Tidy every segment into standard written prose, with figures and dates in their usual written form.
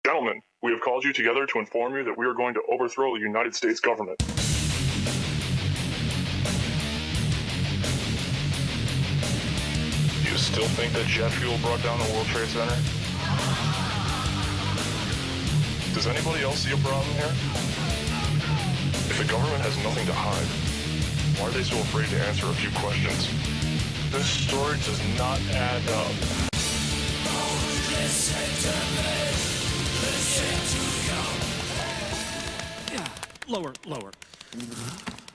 Gentlemen, we have called you together to inform you that we are going to overthrow the United States government. Do you still think that jet fuel brought down the World Trade Center? Does anybody else see a problem here? If the government has nothing to hide, why are they so afraid to answer a few questions? This story does not add up. Lower.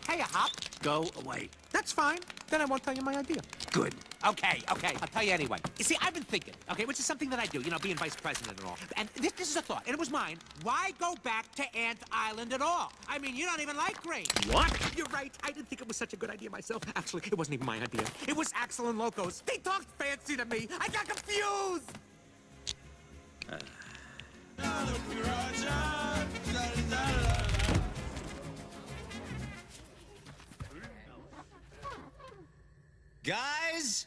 Hey, Hop. Go away. That's fine. Then I won't tell you my idea. Good. Okay. I'll tell you anyway. You see, I've been thinking, okay, which is something that I do, being vice president and all. And this is a thought, and it was mine. Why go back to Ant Island at all? I mean, you don't even like grain. What? You're right. I didn't think it was such a good idea myself. Actually, it wasn't even my idea. It was Axel and Loco's. They talked fancy to me. I got confused. Guys,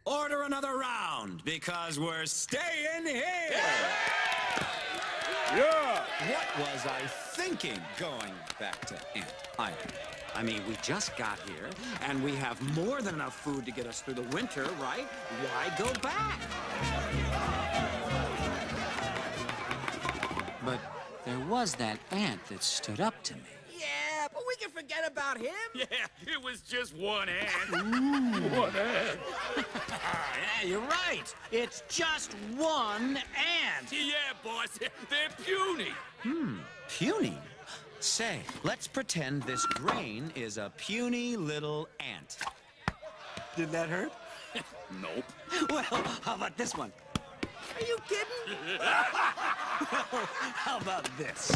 order another round, because we're staying here! Yeah! What was I thinking going back to Ant Island? I mean, we just got here, and we have more than enough food to get us through the winter, right? Why go back? But there was that ant that stood up to me. Yeah, but we can forget about him. Yeah, it was just one ant. One ant. Yeah, you're right. It's just one ant. Yeah, boss, they're puny. Puny? Say, let's pretend this grain is a puny little ant. Did that hurt? Nope. Well, how about this one? Are you kidding? How about this?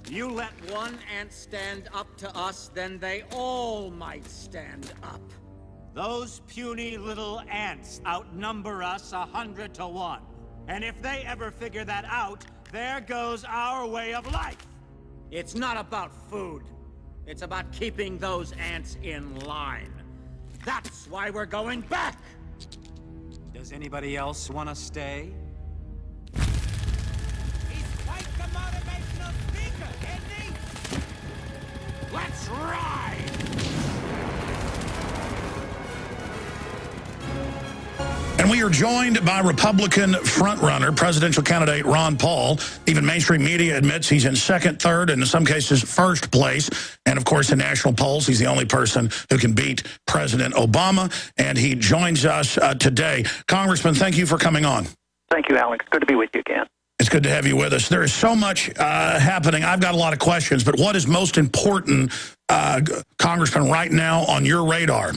You let one ant stand up to us, then they all might stand up. Those puny little ants outnumber us 100 to 1. And if they ever figure that out, there goes our way of life. It's not about food. It's about keeping those ants in line. That's why we're going back. Does anybody else want to stay? He's quite the motivational speaker, isn't he? Let's ride! And we are joined by Republican frontrunner, presidential candidate Ron Paul. Even mainstream media admits he's in second, third, and in some cases first place. And of course, in national polls, he's the only person who can beat President Obama. And he joins us today. Congressman, thank you for coming on. Thank you, Alex. Good to be with you again. It's good to have you with us. There is so much happening. I've got a lot of questions, but what is most important, Congressman, right now on your radar?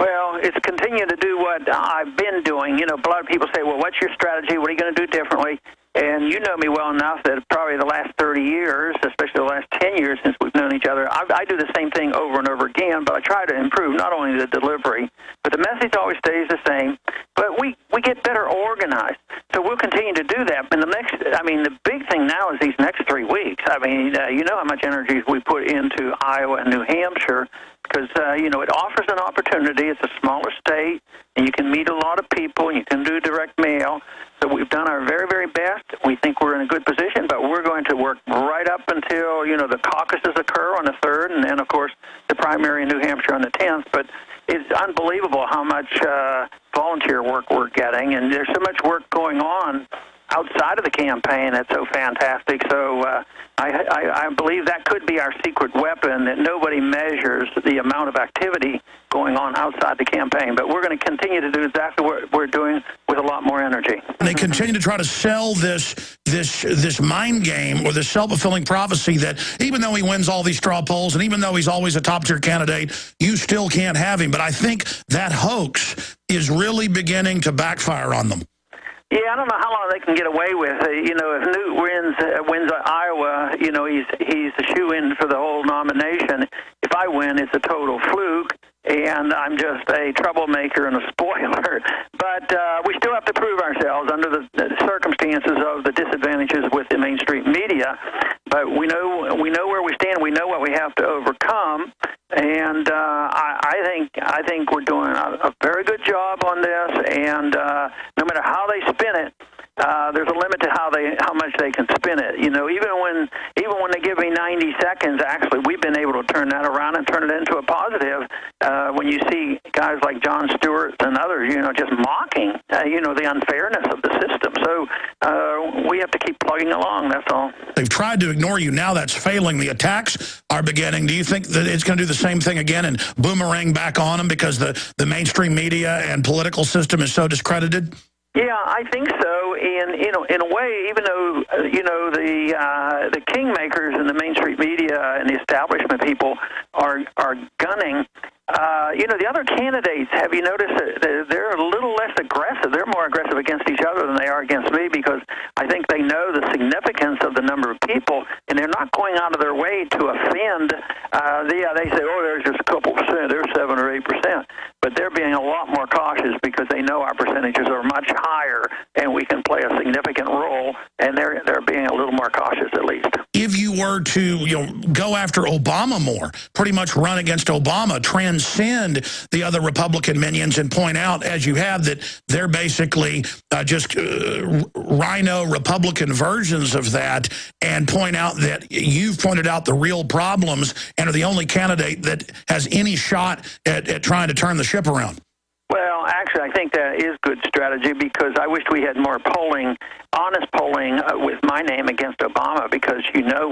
Well, it's continue to do what I've been doing. A lot of people say, well, what's your strategy? What are you going to do differently? And you know me well enough that probably the last 30 years, especially the last 10 years since we've known each other, I do the same thing over and over again, but I try to improve not only the delivery, but the message always stays the same, but we get better organized. So we'll continue to do that. And the big thing now is these next 3 weeks. You know how much energy we put into Iowa and New Hampshire, because, it offers an opportunity. It's a smaller state, and you can meet a lot of people, and you can do direct mail. So we've done our very, very best. We think we're in a good position, but we're going to work right up until, the caucuses occur on the 3rd, and then, of course, the primary in New Hampshire on the 10th. But it's unbelievable how much volunteer work we're getting, and there's so much work going on outside of the campaign that's so fantastic. So I believe that could be our secret weapon, that nobody measures the amount of activity going on outside the campaign. But we're going to continue to do exactly what we're doing with a lot more energy. And they continue to try to sell this mind game or this self-fulfilling prophecy that even though he wins all these straw polls and even though he's always a top-tier candidate, you still can't have him. But I think that hoax is really beginning to backfire on them. Yeah, I don't know how long they can get away with. If Newt wins Iowa, he's a shoe-in for the whole nomination. If I win, it's a total fluke, and I'm just a troublemaker and a spoiler. But we still have to prove ourselves under the circumstances of the disadvantages with the mainstream media. but we know where we stand. We know what we have to overcome, and I think we're doing a very good job on this. And no matter how they spin it, there's a limit to how much they can spin it. You know, even when they give me 90 seconds, actually, we've been able to turn that around and turn it into a positive. When you see guys like Jon Stewart and others, you know, just mocking, the unfairness of the system. So we have to keep plugging along. That's all. They've tried to ignore you. Now that's failing. The attacks are beginning. Do you think that it's going to do the same thing again and boomerang back on them because the mainstream media and political system is so discredited? Yeah, I think so. And in a way, even though the kingmakers and the mainstream media and the establishment people are gunning, the other candidates, have you noticed that they're a little less aggressive? They're more aggressive against each other than they are against me, because I think they know the significance of the number of people, and they're not going out of their way to offend. They say, oh, there's just a couple percent, there's 7 or 8%. But they're being a lot more cautious because they know our percentages are much higher, and we can play a significant role, and they're being a little more cautious at least. If you were to go after Obama more, pretty much run against Obama, transcend the other Republican minions and point out, as you have, that they're basically just rhino Republican versions of that, and point out that you've pointed out the real problems and are the only candidate that has any shot at trying to turn the ship around. Well, actually, I think that is good strategy, because I wish we had more polling, honest polling with my name against Obama, because,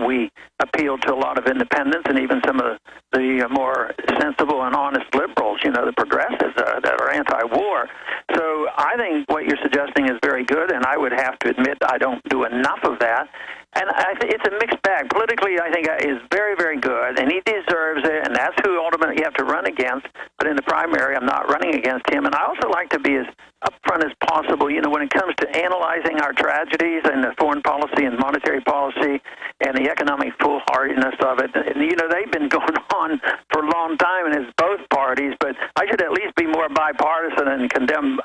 we appeal to a lot of independents and even some of the more sensible and honest liberals, the progressives that are anti-war. So I think what you're suggesting is very good, and I would have to admit I don't do enough of that. And I think it's a mixed bag. Politically, I think is very, very good, and he deserves it, and that's who ultimately you have to run against. But in the primary, I'm not running against him. And I also like to be as upfront as possible, when it comes to analyzing our tragedies and the foreign policy and monetary policy and the economic foolhardiness of it. And, they've been going on for a long time, and it's both parties, but I should at least be more bipartisan and condemn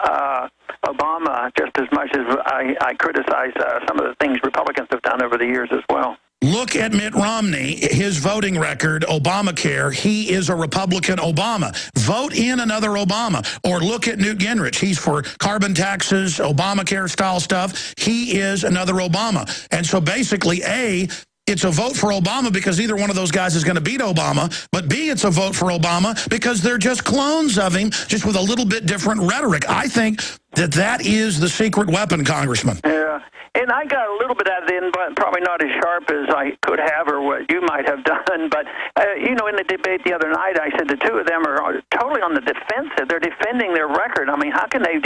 Obama just as much as I criticize some of the things Republicans have done over the years as well. Look at Mitt Romney, his voting record, Obamacare. He is a Republican Obama. Vote in another Obama. Or look at Newt Gingrich. He's for carbon taxes, Obamacare style stuff. He is another Obama. And so basically, A, it's a vote for Obama because either one of those guys is going to beat Obama, but B, it's a vote for Obama because they're just clones of him, just with a little bit different rhetoric. I think that is the secret weapon, Congressman. Yeah. And I got a little bit out of it, but probably not as sharp as I could have or what you might have done. But, in the debate the other night, I said the two of them are totally on the defensive. They're defending their record. I mean, how can they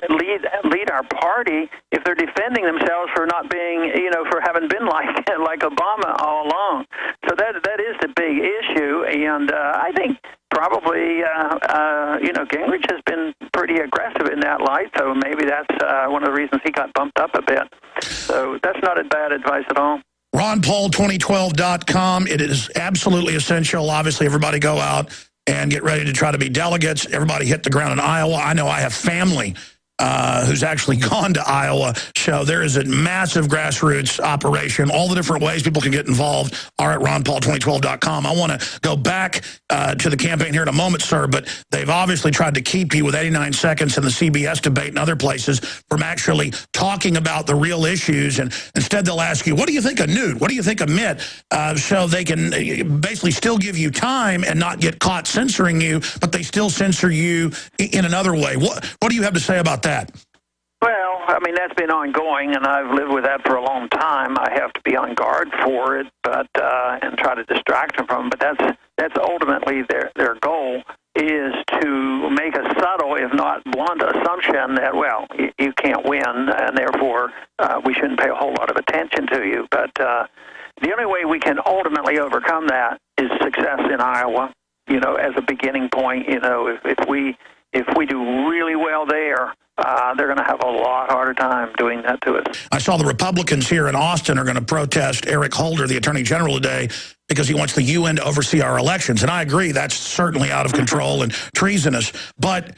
lead our party if they're defending themselves for not being, for having been like Obama all along? So that is the big issue. And I think probably, Gingrich has been pretty aggressive in that light, so maybe that's one of the reasons he got bumped up a bit. So that's not a bad advice at all. RonPaul2012.com. It is absolutely essential. Obviously, everybody go out and get ready to try to be delegates. Everybody hit the ground in Iowa. I know I have family who's actually gone to Iowa. So there is a massive grassroots operation. All the different ways people can get involved are at RonPaul2012.com. I want to go back to the campaign here in a moment, sir, but they've obviously tried to keep you with 89 seconds in the CBS debate and other places from actually talking about the real issues. And instead they'll ask you, what do you think of Newt? What do you think of Mitt? So they can basically still give you time and not get caught censoring you, but they still censor you in another way. What do you have to say about that? Well, I mean, that's been ongoing, and I've lived with that for a long time. I have to be on guard for it, but and try to distract them from it. But that's ultimately their goal, is to make a subtle, if not blunt, assumption that, well, you can't win, and therefore we shouldn't pay a whole lot of attention to you. But the only way we can ultimately overcome that is success in Iowa. As a beginning point, if we do really well there, they're going to have a lot harder time doing that to us. I saw the Republicans here in Austin are going to protest Eric Holder, the Attorney General, today because he wants the UN to oversee our elections. And I agree, that's certainly out of control and treasonous. But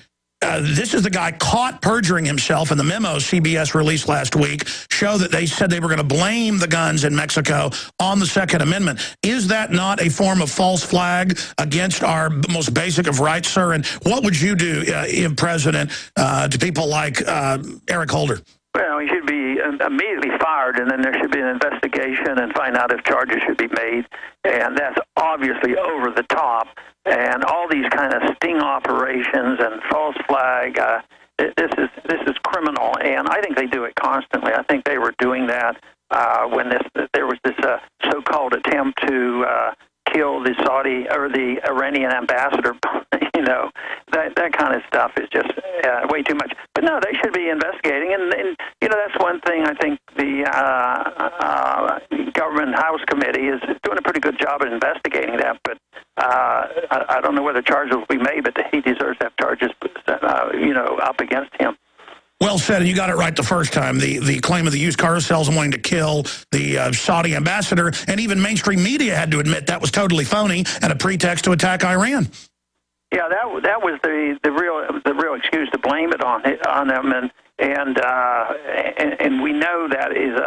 this is the guy caught perjuring himself, and the memos CBS released last week show that they said they were going to blame the guns in Mexico on the Second Amendment. Is that not a form of false flag against our most basic of rights, sir? And what would you do, if president, to people like Eric Holder? Well, he should be immediately fired, and then there should be an investigation and find out if charges should be made. And that's obviously over the top. And all these kind of sting operations and false flag, this is criminal. And I think they do it constantly. I think they were doing that when there was this so-called attempt to kill the Saudi or the Iranian ambassador. You know, that kind of stuff is just way too much. But no, they should be investigating, and you know, that's one thing I think the government House Committee is doing a pretty good job at investigating that. But I don't know whether charges will be made, but he deserves to have charges, you know, up against him. Well said, and you got it right the first time. The claim of the used car sales and wanting to kill the Saudi ambassador, and even mainstream media had to admit that was totally phony and a pretext to attack Iran. Yeah, that was the real excuse to blame it on them, and we know that is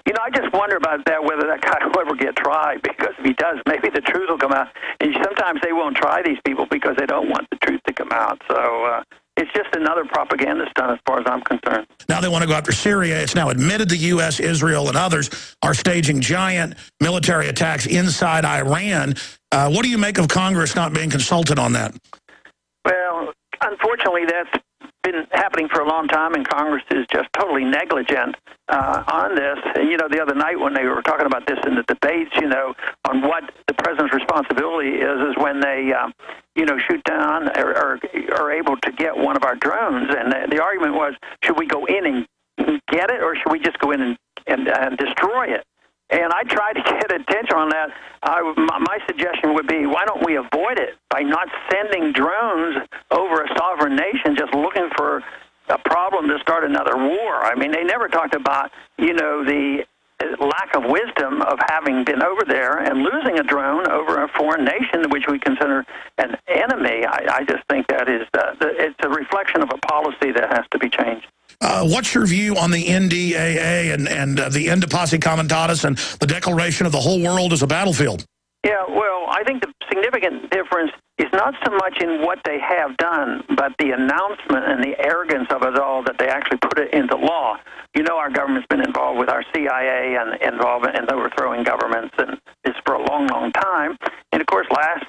you know, I just wonder about that, whether that guy will ever get tried, because if he does, maybe the truth will come out. And sometimes they won't try these people because they don't want the truth to come out. So it's just another propaganda stunt as far as I'm concerned. Now they want to go after Syria. It's now admitted the U.S., Israel, and others are staging giant military attacks inside Iran. What do you make of Congress not being consulted on that? Well, unfortunately, that's been happening for a long time, and Congress is just totally negligent on this. And, you know, the other night when they were talking about this in the debates, you know, on what the president's responsibility is when they, you know, shoot down or are able to get one of our drones. And the argument was, should we go in and get it, or should we just go in and destroy it? And I tried to get attention on that. My suggestion would be, why don't we avoid it by not sending drones over a sovereign nation just looking for a problem to start another war? I mean, they never talked about, you know, the lack of wisdom of having been over there and losing a drone over a foreign nation, which we consider an enemy. I just think that is it's a reflection of a policy that has to be changed. What's your view on the NDAA and the End of Posse Comitatus and the declaration of the whole world as a battlefield? Yeah, well, I think the significant difference is not so much in what they have done, but the announcement and the arrogance of it all, that they actually put it into law. You know, our government's been involved with our CIA and involved in overthrowing governments, and this for a long, long time. And, of course, last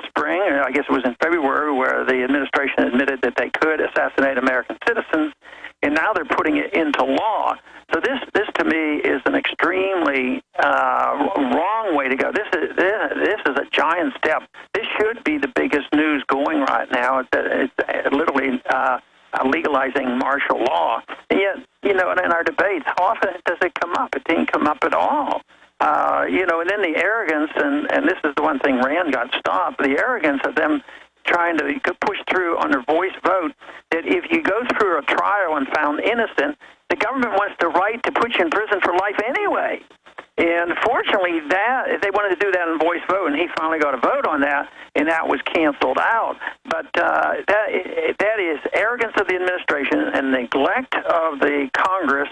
spring, I guess it was in February, where the administration admitted that they could assassinate American citizens, and now they're putting it into law. So this to me is an extremely wrong way to go. This is a giant step. This should be the biggest news going right now. It's literally legalizing martial law. And yet, you know, in our debates, how often does it come up? It didn't come up at all. You know, and then the arrogance, and this is the one thing Rand got stopped, the arrogance of them trying to push through on their voice vote, that if you go through a trial and found innocent, the government wants the right to put you in prison for life anyway. And fortunately, they wanted to do that in voice vote, and he finally got a vote on that, and that was canceled out. But that is arrogance of the administration and neglect of the Congress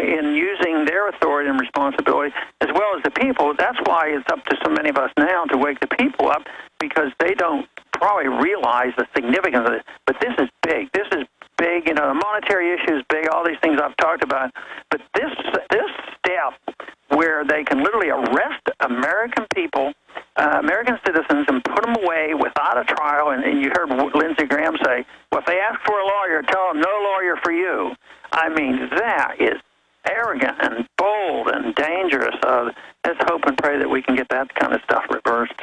in using their authority and responsibility, as well as the people. That's why it's up to so many of us now to wake the people up, because they don't probably realize the significance of it. But this is big. This is big. You know, the monetary issue is big, all these things I've talked about. But this step where they can literally arrest American people, American citizens, and put them away without a trial, and you heard Lindsey Graham say, well, if they ask for a lawyer, tell them no lawyer for you. I mean, that is arrogant and bold and dangerous. Let's hope and pray that we can get that kind of stuff reversed.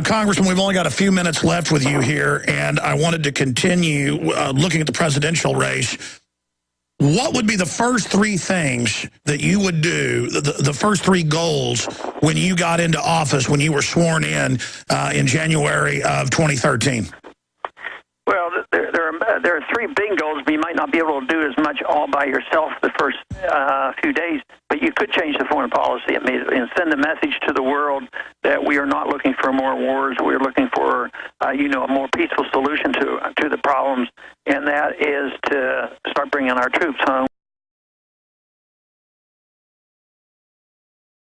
Congressman, we've only got a few minutes left with you here, and I wanted to continue looking at the presidential race. What would be the first three things that you would do, the first three goals when you got into office, when you were sworn in January of 2013? Well, there are three big goals, but you might not be able to do as much all by yourself the first few days. But you could change the foreign policy immediately and send a message to the world that we are not looking for more wars. We're looking for, a more peaceful solution to the problems, and that is to start bringing our troops home.